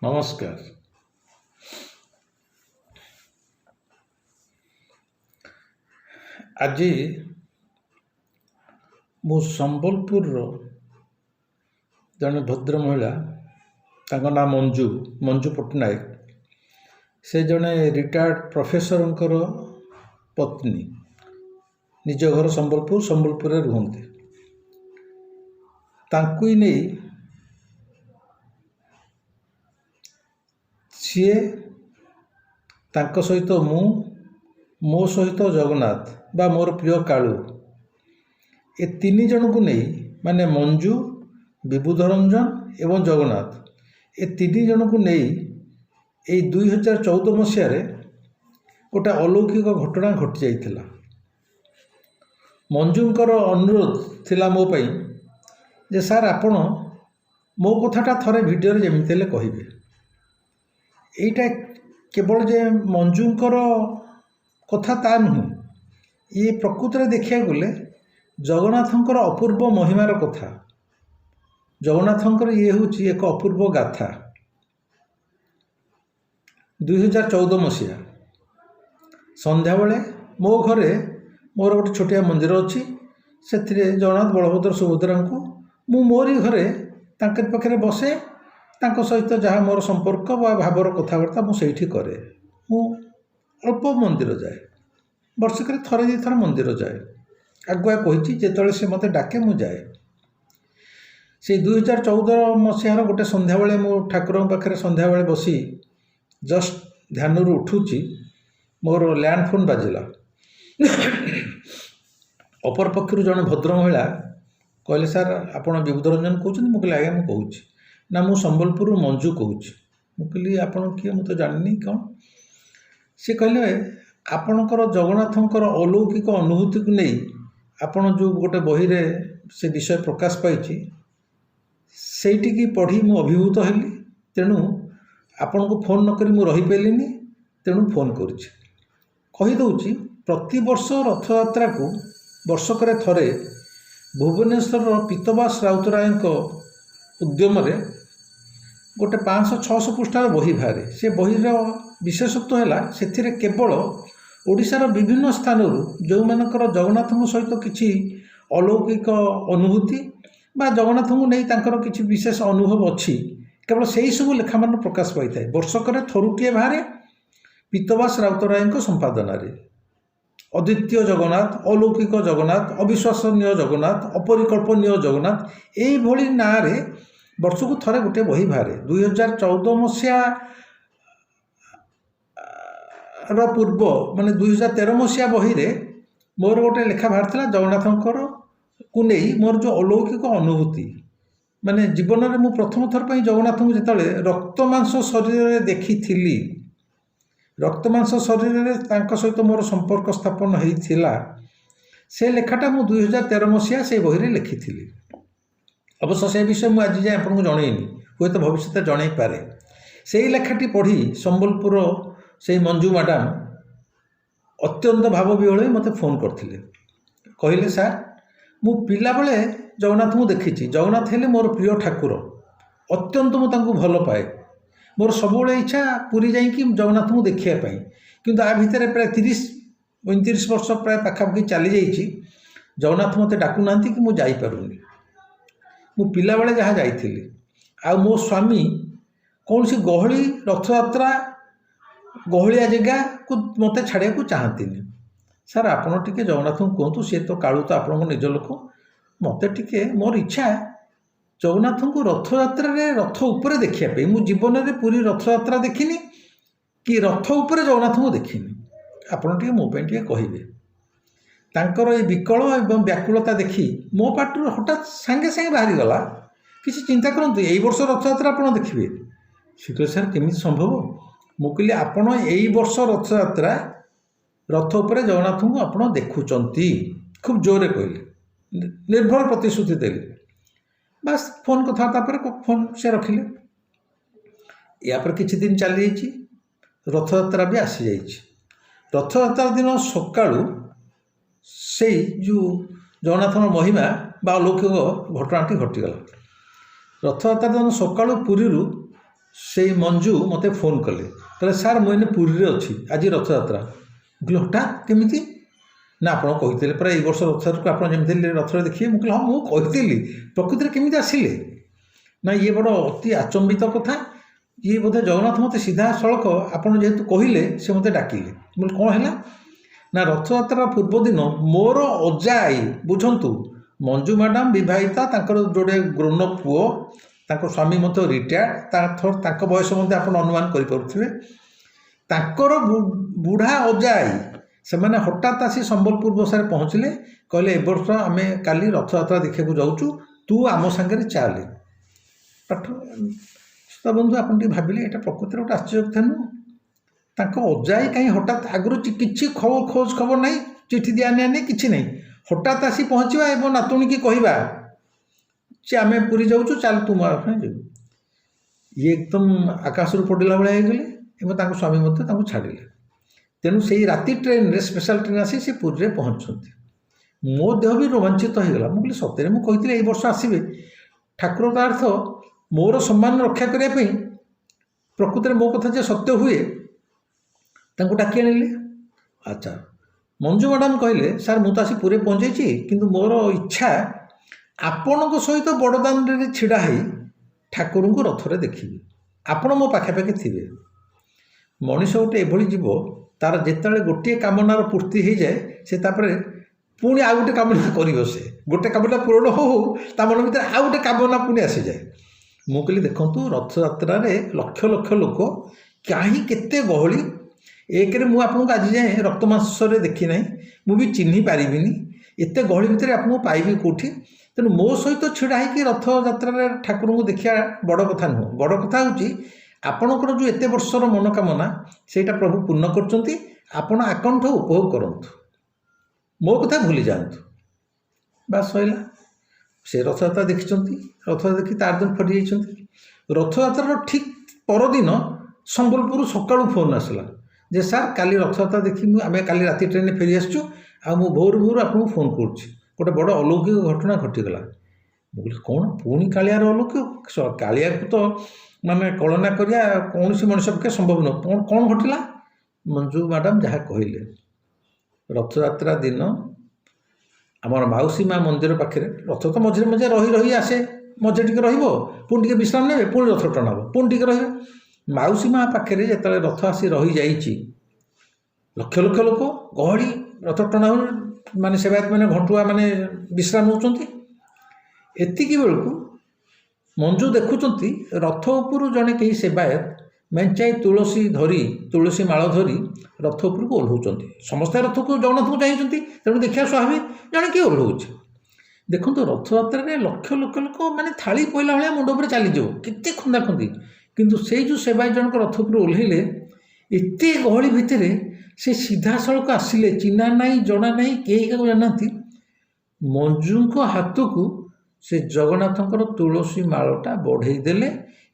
ନମସ୍କାର। ଆଜି ମୁଁ ସମ୍ବଲପୁରର ଜଣେ ଭଦ୍ର ମହିଳା, ତାଙ୍କ ନାଁ ମଞ୍ଜୁ ପଟ୍ଟନାୟକ। ସେ ଜଣେ ରିଟାୟାର୍ଡ଼ ପ୍ରଫେସରଙ୍କର ପତ୍ନୀ। ନିଜ ଘର ସମ୍ବଲପୁରରେ ରୁହନ୍ତି। ତାଙ୍କୁ ନେଇ ସିଏ, ତାଙ୍କ ସହିତ ମୁଁ, ମୋ ସହିତ ଜଗନ୍ନାଥ ବା ମୋର ପ୍ରିୟ କାଳୁ, ଏ ତିନି ଜଣଙ୍କୁ ନେଇ, ମାନେ ମଞ୍ଜୁ, ବିବୁଧ ରଞ୍ଜନ ଏବଂ ଜଗନ୍ନାଥ, ଏ ତିନି ଜଣଙ୍କୁ ନେଇ ଏଇ 2014 ମସିହାରେ ଗୋଟେ ଅଲୌକିକ ଘଟଣା ଘଟି ଯାଇଥିଲା। ମଞ୍ଜୁଙ୍କର ଅନୁରୋଧ ଥିଲା ମୋ ପାଇଁ ଯେ ସାର୍ ଆପଣ ମୋ କଥାଟା ଥରେ ଭିଡ଼ିଓରେ ଯେମିତି ହେଲେ କହିବେ। ଏଇଟା କେବଳ ଯେ ମଞ୍ଜୁଙ୍କର କଥା ତା ନୁହେଁ, ଇଏ ପ୍ରକୃତରେ ଦେଖିବାକୁ ଗଲେ ଜଗନ୍ନାଥଙ୍କର ଅପୂର୍ବ ମହିମାର କଥା। ଜଗନ୍ନାଥଙ୍କର ଇଏ ହେଉଛି ଏକ ଅପୂର୍ବ ଗାଥା। 2014 ମସିହା ସନ୍ଧ୍ୟାବେଳେ ମୋ ଘରେ ମୋର ଗୋଟେ ଛୋଟିଆ ମନ୍ଦିର ଅଛି। ସେଥିରେ ଜଗନ୍ନାଥ, ବଳଭଦ୍ର, ସୁଭଦ୍ରାଙ୍କୁ ମୁଁ ମୋରି ଘରେ ତାଙ୍କରି ପାଖରେ ବସେ। ତାଙ୍କ ସହିତ ଯାହା ମୋର ସମ୍ପର୍କ ବା ଭାବର କଥାବାର୍ତ୍ତା ମୁଁ ସେଇଠି କରେ। ମୁଁ ଅଳ୍ପ ମନ୍ଦିର ଯାଏ, ବର୍ଷକରେ ଥରେ ଦୁଇଥର ମନ୍ଦିର ଯାଏ। ଆଗୁଆ କହିଛି, ଯେତେବେଳେ ସେ ମୋତେ ଡାକେ ମୁଁ ଯାଏ। ସେଇ 2014 ମସିହାର ଗୋଟେ ସନ୍ଧ୍ୟାବେଳେ ମୁଁ ଠାକୁରଙ୍କ ପାଖରେ ସନ୍ଧ୍ୟାବେଳେ ବସି ଜଷ୍ଟ ଧ୍ୟାନରୁ ଉଠୁଛି, ମୋର ଲ୍ୟାଣ୍ଡ ଫୋନ୍ ବାଜିଲା। ଅପର ପକ୍ଷରୁ ଜଣେ ଭଦ୍ର ମହିଳା କହିଲେ, ସାର୍ ଆପଣ ବିବୁଧ ରଞ୍ଜନ କହୁଛନ୍ତି? ମୁଁ କହିଲି, ଆଜ୍ଞା ମୁଁ କହୁଛି। ନା, ମୁଁ ସମ୍ବଲପୁରରୁ ମଞ୍ଜୁ କହୁଛି। ମୁଁ କହିଲି, ଆପଣ କିଏ? ମୁଁ ତ ଜାଣିନି କ'ଣ। ସେ କହିଲେ, ଆପଣଙ୍କର ଜଗନ୍ନାଥଙ୍କର ଅଲୌକିକ ଅନୁଭୂତିକୁ ନେଇ ଆପଣ ଯେଉଁ ଗୋଟେ ବହିରେ ସେ ବିଷୟ ପ୍ରକାଶ ପାଇଛି, ସେଇଠିକି ପଢ଼ି ମୁଁ ଅଭିଭୂତ ହେଲି। ତେଣୁ ଆପଣଙ୍କୁ ଫୋନ୍ ନକରି ମୁଁ ରହିପାରିଲିନି, ତେଣୁ ଫୋନ୍ କରୁଛି। କହିଦେଉଛି, ପ୍ରତିବର୍ଷ ରଥଯାତ୍ରାକୁ ବର୍ଷକରେ ଥରେ ଭୁବନେଶ୍ୱରର ପୀତବାସ ରାଉତରାୟଙ୍କ ଉଦ୍ୟମରେ ଗୋଟେ 500-600 ପୃଷ୍ଠାର ବହି ବାହାରେ। ସେ ବହିର ବିଶେଷତ୍ୱ ହେଲା, ସେଥିରେ କେବଳ ଓଡ଼ିଶାର ବିଭିନ୍ନ ସ୍ଥାନରୁ ଯେଉଁମାନଙ୍କର ଜଗନ୍ନାଥଙ୍କ ସହିତ କିଛି ଅଲୌକିକ ଅନୁଭୂତି ବା ଜଗନ୍ନାଥଙ୍କୁ ନେଇ ତାଙ୍କର କିଛି ବିଶେଷ ଅନୁଭବ ଅଛି, କେବଳ ସେହି ସବୁ ଲେଖାମାନ ପ୍ରକାଶ ପାଇଥାଏ। ବର୍ଷକରେ ଥରୁଟିଏ ବାହାରେ, ପୀତବାସ ରାଉତରାୟଙ୍କ ସମ୍ପାଦନାରେ। ଅଦ୍ୱିତୀୟ ଜଗନ୍ନାଥ, ଅଲୌକିକ ଜଗନ୍ନାଥ, ଅବିଶ୍ୱାସନୀୟ ଜଗନ୍ନାଥ, ଅପରିକଳ୍ପନୀୟ ଜଗନ୍ନାଥ, ଏଇଭଳି ନାଁରେ ବର୍ଷକୁ ଥରେ ଗୋଟିଏ ବହି ବାହାରେ। 2014 ମସିହାର ପୂର୍ବ, ମାନେ 2013 ମସିହା ବହିରେ ମୋର ଗୋଟେ ଲେଖା ବାହାରିଥିଲା ଜଗନ୍ନାଥଙ୍କରକୁ ନେଇ ମୋର ଯେଉଁ ଅଲୌକିକ ଅନୁଭୂତି। ମାନେ ଜୀବନରେ ମୁଁ ପ୍ରଥମ ଥର ପାଇଁ ଜଗନ୍ନାଥଙ୍କୁ ଯେତେବେଳେ ରକ୍ତ ମାଂସ ଶରୀରରେ ଦେଖିଥିଲି, ରକ୍ତ ମାଂସ ଶରୀରରେ ତାଙ୍କ ସହିତ ମୋର ସମ୍ପର୍କ ସ୍ଥାପନ ହେଇଥିଲା, ସେ ଲେଖାଟା ମୁଁ 2013 ମସିହା ସେ ବହିରେ ଲେଖିଥିଲି। ଅବଶ୍ୟ ସେ ବିଷୟ ମୁଁ ଆଜି ଯାଏଁ ଆପଣଙ୍କୁ ଜଣେଇନି, ହୁଏତ ଭବିଷ୍ୟତରେ ଜଣେଇପାରେ। ସେଇ ଲେଖାଟି ପଢ଼ି ସମ୍ବଲପୁର ସେଇ ମଞ୍ଜୁ ମ୍ୟାଡ଼ାମ ଅତ୍ୟନ୍ତ ଭାବ ବିହ୍ୱଳ ହୋଇ ମୋତେ ଫୋନ୍ କରିଥିଲେ। କହିଲେ, ସାର୍ ମୁଁ ପିଲାବେଳେ ଜଗନ୍ନାଥଙ୍କୁ ଦେଖିଛି। ଜଗନ୍ନାଥ ହେଲେ ମୋର ପ୍ରିୟ ଠାକୁର। ଅତ୍ୟନ୍ତ ମୁଁ ତାଙ୍କୁ ଭଲ ପାଏ। ମୋର ସବୁବେଳେ ଇଚ୍ଛା ପୁରୀ ଯାଇକି ଜଗନ୍ନାଥଙ୍କୁ ଦେଖିବା ପାଇଁ। କିନ୍ତୁ ଆ ଭିତରେ ପ୍ରାୟ 30-29 ବର୍ଷ ପ୍ରାୟ ପାଖାପାଖି ଚାଲିଯାଇଛି, ଜଗନ୍ନାଥ ମୋତେ ଡାକୁନାହାନ୍ତି କି ମୁଁ ଯାଇପାରୁନି। ମୁଁ ପିଲାବେଳେ ଯାହା ଯାଇଥିଲି। ଆଉ ମୋ ସ୍ୱାମୀ କୌଣସି ଗହଳି, ରଥଯାତ୍ରା, ଗହଳିଆ ଜାଗାକୁ ମୋତେ ଛାଡ଼ିବାକୁ ଚାହାନ୍ତିନି। ସାର୍ ଆପଣ ଟିକେ ଜଗନ୍ନାଥଙ୍କୁ କୁହନ୍ତୁ, ସିଏ ତ କାଳୁ ତ ଆପଣଙ୍କ ନିଜ ଲୋକ, ମୋତେ ଟିକେ, ମୋର ଇଚ୍ଛା ଜଗନ୍ନାଥଙ୍କୁ ରଥଯାତ୍ରାରେ ରଥ ଉପରେ ଦେଖିବା ପାଇଁ। ମୁଁ ଜୀବନରେ ପୁରୀ ରଥଯାତ୍ରା ଦେଖିନି କି ରଥ ଉପରେ ଜଗନ୍ନାଥଙ୍କୁ ଦେଖିନି। ଆପଣ ଟିକେ ମୋ ପାଇଁ ଟିକେ କହିବେ। ତାଙ୍କର এই ବିକଳ ଏବଂ ବ୍ୟାକୁଳତା ଦେଖି ମୋ ପାଟିରୁ ହଠାତ୍ ସାଙ୍ଗେ ସାଙ୍ଗେ ବାହାରିଗଲା, କିଛି ଚିନ୍ତା କରନ୍ତୁ, ଏଇ ବର୍ଷ ରଥଯାତ୍ରା ଆପଣ ଦେଖିବେ? ସେ କହିଲେ, ସାର୍ କେମିତି ସମ୍ଭବ? ମୁଁ କହିଲି, ଆପଣ ଏଇ ବର୍ଷ ରଥଯାତ୍ରା ରଥ ଉପରେ ଜଗନ୍ନାଥଙ୍କୁ ଆପଣ ଦେଖୁଛନ୍ତି। ଖୁବ୍ ଜୋରରେ କହିଲେ, ନିର୍ଭର ପ୍ରତିଶ୍ରୁତି ଦେଲେ। ବାସ୍ ଫୋନ୍ କଥାବାର୍ତ୍ତା ପରେ ଫୋନ୍ ସେ ରଖିଲେ। ୟାପରେ କିଛି ଦିନ ଚାଲିଯାଇଛି, ରଥଯାତ୍ରା ବି ଆସିଯାଇଛି। ରଥଯାତ୍ରା ଦିନ ସକାଳୁ ସେଇ ଯେଉଁ ଜଗନ୍ନାଥଙ୍କ ମହିମା ବା ଅଲୌକିକ ଘଟଣାଟି ଘଟିଗଲା। ରଥଯାତ୍ରା ଦିନ ସକାଳୁ ପୁରୀରୁ ସେଇ ମଞ୍ଜୁ ମୋତେ ଫୋନ୍ କଲେ, କହିଲେ ସାର୍ ମୁଁ ଏଇନେ ପୁରୀରେ ଅଛି, ଆଜି ରଥଯାତ୍ରା। ମୁଁ କହିଲି ହଠାତ୍ କେମିତି? ନା ଆପଣ କହିଥିଲେ ପରା ଏଇ ବର୍ଷ ରଥଯାତ୍ରାକୁ ଆପଣ ଯେମିତି ରଥରେ ଦେଖିବେ। ମୁଁ କହିଲି ହଁ ମୁଁ କହିଥିଲି, ପ୍ରକୃତିରେ କେମିତି ଆସିଲେ? ନା ଇଏ ବଡ଼ ଅତି ଆଚମ୍ବିତ କଥା, ଇଏ ବୋଧେ ଜଗନ୍ନାଥ ମୋତେ ସିଧାସଳଖ ଆପଣ ଯେହେତୁ କହିଲେ ସେ ମୋତେ ଡାକିଲେ। ମୁଁ କହିଲି କ'ଣ ହେଲା? ନା ରଥଯାତ୍ରା ପୂର୍ବ ଦିନ ମୋର ଅଜା ଆଈ, ବୁଝନ୍ତୁ, ମଞ୍ଜୁ ମ୍ୟାଡ଼ାମ୍ ବିବାହିତା, ତାଙ୍କର ଯୋଡ଼େ ଗ୍ରୋନ ପୁଅ, ତାଙ୍କ ସ୍ୱାମୀ ମଧ୍ୟ ରିଟାୟାର୍ଡ଼, ତାଙ୍କ ବୟସ ମଧ୍ୟ ଆପଣ ଅନୁମାନ କରିପାରୁଥିବେ। ତାଙ୍କର ବୁଢ଼ା ଅଜା ଆଈ ସେମାନେ ହଠାତ୍ ଆସି ସମ୍ବଲପୁର ବସାରେ ପହଞ୍ଚିଲେ, କହିଲେ ଏ ବର୍ଷ ଆମେ କାଲି ରଥଯାତ୍ରା ଦେଖିବାକୁ ଯାଉଛୁ, ତୁ ଆମ ସାଙ୍ଗରେ ଚାଲେ। ପାଠ ବନ୍ଧୁ ଆପଣ ଟିକେ ଭାବିଲେ ଏଇଟା ପ୍ରକୃତିର ଗୋଟେ ଆଶ୍ଚର୍ଯ୍ୟ କଥା ନୁହଁ? ତାଙ୍କ ଅଜା ଆଈ କାହିଁ ହଠାତ୍, ଆଗରୁ କିଛି ଖୋଜ ଖବର ନାହିଁ, ଚିଠି ଦିଆ ନିଆ ନାହିଁ, କିଛି ନାହିଁ, ହଠାତ୍ ଆସି ପହଞ୍ଚିବା ଏବଂ ନାତୁଣୀକି କହିବା ଯେ ଆମେ ପୁରୀ ଯାଉଛୁ, ଚାଲ ତୁ ମୋ ପାଇଁ ଯିବୁ। ଇଏ ଏକଦମ ଆକାଶରୁ ପଡ଼ିଲା ଭଳିଆ ହେଇଗଲେ ଏବଂ ତାଙ୍କ ସ୍ୱାମୀ ମଧ୍ୟ ତାଙ୍କୁ ଛାଡ଼ିଲେ। ତେଣୁ ସେଇ ରାତି ଟ୍ରେନରେ, ସ୍ପେଶାଲ ଟ୍ରେନ୍ ଆସି ସେ ପୁରୀରେ ପହଞ୍ଚୁଛନ୍ତି। ମୋ ଦେହ ବି ରୋମାଞ୍ଚିତ ହୋଇଗଲା। ମୁଁ କହିଲି ସତରେ ମୁଁ କହିଥିଲି ଏଇ ବର୍ଷ ଆସିବେ। ଠାକୁରଙ୍କ ଅର୍ଥ ମୋର ସମ୍ମାନ ରକ୍ଷା କରିବା ପାଇଁ ପ୍ରକୃତରେ ମୋ କଥା ଯେ ସତ୍ୟ ହୁଏ ତାଙ୍କୁ ଡାକି ଆଣିଲେ। ଆଚ୍ଛା, ମଞ୍ଜୁ ମ୍ୟାଡ଼ାମ୍ କହିଲେ ସାର୍ ମୁଁ ତ ଆସି ପୁରୀରେ ପହଞ୍ଚାଇଛି, କିନ୍ତୁ ମୋର ଇଚ୍ଛା ଆପଣଙ୍କ ସହିତ ବଡ଼ଦାଣ୍ଡରେ ଛିଡ଼ା ହେଇ ଠାକୁରଙ୍କୁ ରଥରେ ଦେଖିବି, ଆପଣ ମୋ ପାଖାପାଖି ଥିବେ। ମଣିଷ ଗୋଟେ ଏଭଳି ଜୀବ, ତାର ଯେତେବେଳେ ଗୋଟିଏ କାମନାର ପୂର୍ତ୍ତି ହେଇଯାଏ ସେ ତାପରେ ପୁଣି ଆଉ ଗୋଟେ କାମନା କରିବ। ସେ ଗୋଟେ କାମନା ପୂରଣ ହଉ ତା ମନ ଭିତରେ ଆଉ ଗୋଟେ କାମନା ପୁଣି ଆସିଯାଏ। ମୁଁ କହିଲି ଦେଖନ୍ତୁ ରଥଯାତ୍ରାରେ ଲକ୍ଷ ଲକ୍ଷ ଲୋକ, କାହିଁ କେତେ ଗହଳି। ଏକରେ ମୁଁ ଆପଣଙ୍କୁ ଆଜି ଯାଏଁ ରକ୍ତ ମାଂସରେ ଦେଖି ନାହିଁ, ମୁଁ ବି ଚିହ୍ନି ପାରିବିନି, ଏତେ ଗହଳି ଭିତରେ ଆପଣଙ୍କୁ ପାଇବି କେଉଁଠି? ତେଣୁ ମୋ ସହିତ ଛିଡ଼ା ହେଇକି ରଥଯାତ୍ରାରେ ଠାକୁରଙ୍କୁ ଦେଖିବା ବଡ଼ କଥା ନୁହଁ। ବଡ଼ କଥା ହେଉଛି ଆପଣଙ୍କର ଯେଉଁ ଏତେ ବର୍ଷର ମନୋକାମନା ସେଇଟା ପ୍ରଭୁ ପୂର୍ଣ୍ଣ କରୁଛନ୍ତି। ଆପଣ ଆକଣ୍ଠ ଉପଭୋଗ କରନ୍ତୁ, ମୋ କଥା ଭୁଲି ଯାଆନ୍ତୁ। ବାସ୍ ସଇଲା। ସେ ରଥଯାତ୍ରା ଦେଖିଛନ୍ତି, ରଥଯାତ୍ରା ଦେଖି ତାର ଦିନ ଫେରି ଯାଇଛନ୍ତି। ରଥଯାତ୍ରାର ଠିକ୍ ପରଦିନ ସମ୍ବଲପୁର ସକାଳୁ ଫୋନ୍ ଆସିଲା ଯେ ସାର୍ କାଲି ରଥଯାତ୍ରା ଦେଖି ଆମେ କାଲି ରାତି ଟ୍ରେନରେ ଫେରି ଆସିଛୁ, ଆଉ ମୁଁ ଭୋରୁ ଭୋରୁ ଆପଣଙ୍କୁ ଫୋନ୍ କରୁଛି, ଗୋଟେ ବଡ଼ ଅଲୌକିକ ଘଟଣା ଘଟିଗଲା। ମୁଁ କହିଲି କ'ଣ ପୁଣି କାଳିଆର ଅଲୌକିକ? କାଳିଆକୁ ତ ମାନେ କଳନା କରିବା କୌଣସି ମଣିଷ ପକ୍ଷେ ସମ୍ଭବ ନୁହଁ। କ'ଣ ଘଟିଲା? ମଞ୍ଜୁ ମ୍ୟାଡ଼ାମ୍ ଯାହା କହିଲେ, ରଥଯାତ୍ରା ଦିନ ଆମର ମାଉସୀ ମା ମନ୍ଦିର ପାଖରେ, ରଥ ତ ମଝିରେ ମଝିରେ ରହି ରହି ଆସେ, ମଝିରେ ଟିକେ ରହିବ, ପୁଣି ଟିକେ ବିଶ୍ରାମ ନେବେ, ପୁଣି ରଥ ଟଣା ହେବ, ପୁଣି ଟିକେ ରହିବେ। ମାଉସୀ ମା ପାଖରେ ଯେତେବେଳେ ରଥ ଆସି ରହିଯାଇଛି, ଲକ୍ଷ ଲକ୍ଷ ଲୋକ ଗହଳି, ରଥ ଟଣା ହଉ, ମାନେ ସେବାୟତ ମାନେ ଘଣ୍ଟୁଆ ମାନେ ବିଶ୍ରାମ ନେଉଛନ୍ତି। ଏତିକି ବେଳକୁ ମଞ୍ଜୁ ଦେଖୁଛନ୍ତି ରଥ ଉପରୁ ଜଣେ କେହି ସେବାୟତ ମେଞ୍ଚାଇ ତୁଳସୀ ମାଳ ଧରି ରଥ ଉପରକୁ ଓହ୍ଲାଉଛନ୍ତି। ସମସ୍ତେ ରଥକୁ ଜଗନ୍ନାଥଙ୍କୁ ଚାହିଁଛନ୍ତି, ତେଣୁ ଦେଖିବା ସ୍ୱାଭାବିକ ଜଣେ କିଏ ଓହ୍ଲାଉଛି। ଦେଖନ୍ତୁ ରଥଯାତ୍ରାରେ ଲକ୍ଷ ଲକ୍ଷ ଲୋକ ମାନେ ଥାଳି ପଇଲା ଭଳିଆ ମୁଣ୍ଡ ଉପରେ ଚାଲିଯିବ, କେତେ ଖନ୍ଦାଖନ୍ଦି। କିନ୍ତୁ ସେଇ ଯେଉଁ ସେବାୟତ ଜଣକ ରଥ ଉପରୁ ଓହ୍ଲେଇଲେ, ଏତେ ଗହଳି ଭିତରେ ସେ ସିଧାସଳଖ ଆସିଲେ, ଚିହ୍ନା ନାହିଁ ଜଣା ନାହିଁ, କେହି କାହାକୁ ଜାଣିନାହାନ୍ତି। ମଞ୍ଜୁଙ୍କ ହାତକୁ ସେ ଜଗନ୍ନାଥଙ୍କର ତୁଳସୀ ମାଳଟା ବଢ଼େଇ ଦେଲେ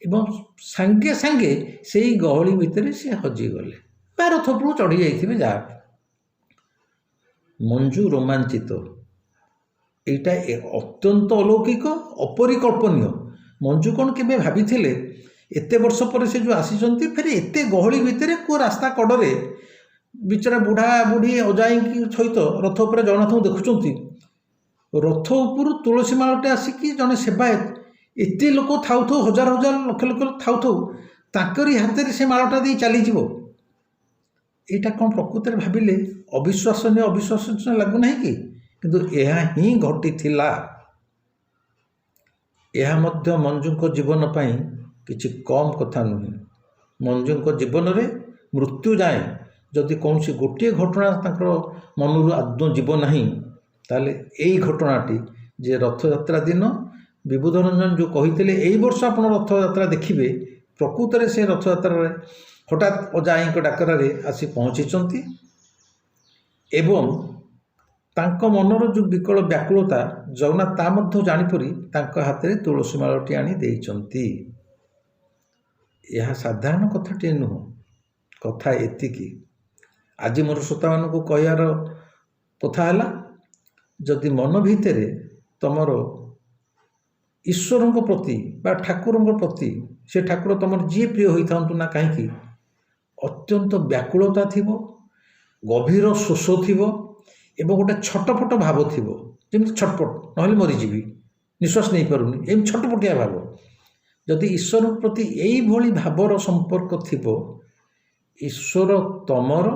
ଏବଂ ସାଙ୍ଗେ ସାଙ୍ଗେ ସେଇ ଗହଳି ଭିତରେ ସେ ହଜିଗଲେ, ବା ରଥ ଉପରକୁ ଚଢ଼ି ଯାଇଥିବେ ଯାହା। ମଞ୍ଜୁ ରୋମାଞ୍ଚିତ। ଏଇଟା ଅତ୍ୟନ୍ତ ଅଲୌକିକ, ଅପରିକଳ୍ପନୀୟ। ମଞ୍ଜୁ କ'ଣ କେବେ ଭାବିଥିଲେ ଏତେ ବର୍ଷ ପରେ ସେ ଯେଉଁ ଆସିଛନ୍ତି, ଫେରେ ଏତେ ଗହଳି ଭିତରେ କେଉଁ ରାସ୍ତା କଡ଼ରେ ବିଚରା ବୁଢ଼ା ବୁଢ଼ୀ ଅଜାଇଙ୍କ ସହିତ ରଥ ଉପରେ ଜଗନ୍ନାଥଙ୍କୁ ଦେଖୁଛନ୍ତି। ରଥ ଉପରୁ ତୁଳସୀ ମାଳଟେ ଆସିକି ଜଣେ ସେବାୟତ, ଏତେ ଲୋକ ଥାଉ ଥାଉ, ହଜାର ହଜାର ଲକ୍ଷ ଲକ୍ଷ ଥାଉ ଥାଉ ତାଙ୍କରି ହାତରେ ସେ ମାଳଟା ଦେଇ ଚାଲିଯିବ। ଏଇଟା କ'ଣ ପ୍ରକୃତରେ ଭାବିଲେ ଅବିଶ୍ୱାସନୀୟ ଲାଗୁନାହିଁ କି? କିନ୍ତୁ ଏହା ହିଁ ଘଟିଥିଲା। ଏହା ମଧ୍ୟ ମଞ୍ଜୁଙ୍କ ଜୀବନ ପାଇଁ କିଛି କମ୍ କଥା ନୁହେଁ। ମଞ୍ଜୁଙ୍କ ଜୀବନରେ ମୃତ୍ୟୁ ଯାଏଁ ଯଦି କୌଣସି ଗୋଟିଏ ଘଟଣା ତାଙ୍କର ମନରୁ ଆଦୌ ଯିବ ନାହିଁ, ତାହେଲେ ଏଇ ଘଟଣାଟି ଯେ ରଥଯାତ୍ରା ଦିନ ବିବୁଧ ରଞ୍ଜନ ଯେଉଁ କହିଥିଲେ ଏଇ ବର୍ଷ ଆପଣ ରଥଯାତ୍ରା ଦେଖିବେ, ପ୍ରକୃତରେ ସେ ରଥଯାତ୍ରାରେ ହଠାତ୍ ଅଜାଆଈଙ୍କ ଡାକରାରେ ଆସି ପହଞ୍ଚିଛନ୍ତି ଏବଂ ତାଙ୍କ ମନର ଯେଉଁ ବିକଳ ବ୍ୟାକୁଳତା ଜଗନ୍ନାଥ ତା ମଧ୍ୟ ଜାଣିପାରି ତାଙ୍କ ହାତରେ ତୁଳସୀ ମାଳଟି ଆଣି ଦେଇଛନ୍ତି। ଏହା ସାଧାରଣ କଥାଟିଏ ନୁହଁ। କଥା ଏତିକି, ଆଜି ମୋର ଶ୍ରୋତାମାନଙ୍କୁ କହିବାର କଥା ହେଲା, ଯଦି ମନ ଭିତରେ ତମର ଈଶ୍ୱରଙ୍କ ପ୍ରତି ବା ଠାକୁରଙ୍କ ପ୍ରତି, ସେ ଠାକୁର ତୁମର ଯିଏ ପ୍ରିୟ ହୋଇଥାନ୍ତୁ ନା କାହିଁକି, ଅତ୍ୟନ୍ତ ବ୍ୟାକୁଳତା ଥିବ, ଗଭୀର ଶୋଷ ଥିବ ଏବଂ ଗୋଟେ ଛଟପଟ ଭାବ ଥିବ, ଯେମିତି ଛଟପଟ ନହେଲେ ମରିଯିବି, ନିଶ୍ୱାସ ନେଇପାରୁନି, ଏମିତି ଛଟପଟିଆ ଭାବ। ଯଦି ଈଶ୍ୱରଙ୍କ ପ୍ରତି ଏଇଭଳି ଭାବର ସମ୍ପର୍କ ଥିବ, ଈଶ୍ୱର ତମର,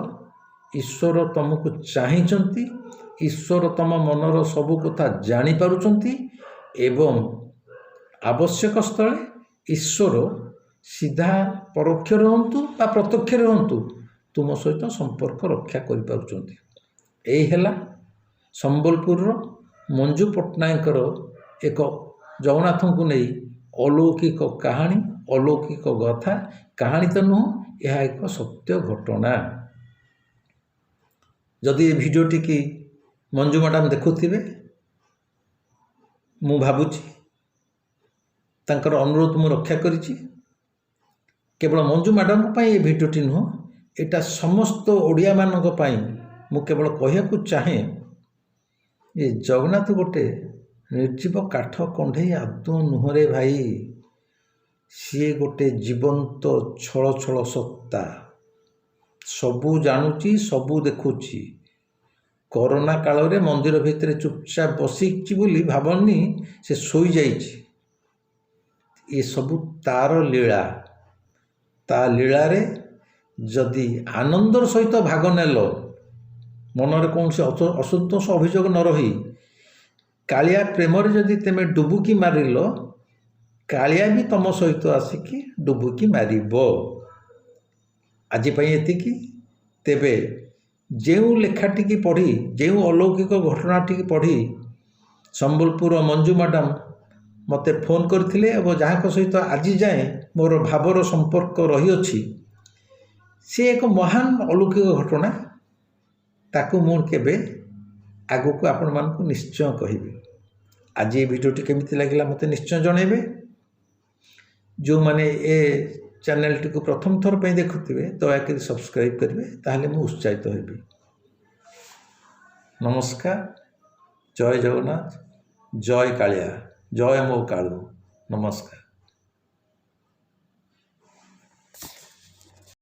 ଈଶ୍ୱର ତମକୁ ଚାହିଁଛନ୍ତି, ଈଶ୍ୱର ତମ ମନର ସବୁ କଥା ଜାଣିପାରୁଛନ୍ତି ଏବଂ ଆବଶ୍ୟକ ସ୍ଥଳେ ଈଶ୍ୱର ସିଧା ପରୋକ୍ଷରେ ହୁଅନ୍ତୁ ବା ପ୍ରତ୍ୟକ୍ଷରେ ହୁଅନ୍ତୁ ତୁମ ସହିତ ସମ୍ପର୍କ ରକ୍ଷା କରିପାରୁଛନ୍ତି। ଏଇ ହେଲା ସମ୍ବଲପୁରର ମଞ୍ଜୁ ପଟ୍ଟନାୟକଙ୍କର ଏକ ଜଗନ୍ନାଥଙ୍କୁ ନେଇ ଅଲୌକିକ କାହାଣୀ, ଅଲୌକିକ କଥା। କାହାଣୀ ତ ନୁହଁ, ଏହା ଏକ ସତ୍ୟ ଘଟଣା। ଯଦି ଏ ଭିଡ଼ିଓଟିକି ମଞ୍ଜୁ ମ୍ୟାଡ଼ାମ୍ ଦେଖୁଥିବେ, ମୁଁ ଭାବୁଛି ତାଙ୍କର ଅନୁରୋଧ ମୁଁ ରକ୍ଷା କରିଛି। କେବଳ ମଞ୍ଜୁ ମ୍ୟାଡ଼ାମ୍ଙ୍କ ପାଇଁ ଏ ଭିଡ଼ିଓଟି ନୁହଁ, ଏଇଟା ସମସ୍ତ ଓଡ଼ିଆମାନଙ୍କ ପାଇଁ ମୁଁ କେବଳ କହିବାକୁ ଚାହେଁ ଯେ ଜଗନ୍ନାଥ ଗୋଟେ ନିର୍ଜୀବ କାଠ କଣ୍ଢେଇ ଆଦୌ ନୁହଁରେ ଭାଇ, ସିଏ ଗୋଟେ ଜୀବନ୍ତ ଛଳ ଛଳ ସତ୍ତା, ସବୁ ଜାଣୁଛି, ସବୁ ଦେଖୁଛି। କରୋନା କାଳରେ ମନ୍ଦିର ଭିତରେ ଚୁପଚାପ ବସିଛି ବୋଲି ଭାବନି ସେ ଶୋଇଯାଇଛି। ଏସବୁ ତାର ଲୀଳା। ତା ଲୀଳାରେ ଯଦି ଆନନ୍ଦର ସହିତ ଭାଗ ନେଲ, ମନରେ କୌଣସି ଅସନ୍ତୋଷ ଅଭିଯୋଗ ନ ରହି କାଳିଆ ପ୍ରେମରେ ଯଦି ତୁମେ ଡୁବୁକି ମାରିଲ, କାଳିଆ ବି ତୁମ ସହିତ ଆସିକି ଡୁବୁକି ମାରିବ। ଆଜି ପାଇଁ ଏତିକି। ତେବେ ଯେଉଁ ଲେଖାଟିକି ପଢ଼ି, ଯେଉଁ ଅଲୌକିକ ଘଟଣାଟିକି ପଢ଼ି ସମ୍ବଲପୁର ମଞ୍ଜୁ ମ୍ୟାଡ଼ାମ୍ ମୋତେ ଫୋନ୍ କରିଥିଲେ ଏବଂ ଯାହାଙ୍କ ସହିତ ଆଜି ଯାଏଁ ମୋର ଭାବର ସମ୍ପର୍କ ରହିଅଛି, ସେ ଏକ ମହାନ ଅଲୌକିକ ଘଟଣା। ତାକୁ ମୁଁ କେବେ ଆଗକୁ ଆପଣମାନଙ୍କୁ ନିଶ୍ଚୟ କହିବି। ଆଜି ଏ ଭିଡ଼ିଓଟି କେମିତି ଲାଗିଲା ମୋତେ ନିଶ୍ଚୟ ଜଣାଇବେ। ଯେଉଁମାନେ ଏ ଚ୍ୟାନେଲଟିକୁ ପ୍ରଥମ ଥର ପାଇଁ ଦେଖୁଥିବେ ଦୟାକରି ସବସ୍କ୍ରାଇବ୍ କରିବେ, ତାହେଲେ ମୁଁ ଉତ୍ସାହିତ ହେବି। ନମସ୍କାର, ଜୟ ଜଗନ୍ନାଥ, ଜୟ କାଳିଆ, ଜୟ ମୋ କାଳୁ। ନମସ୍କାର।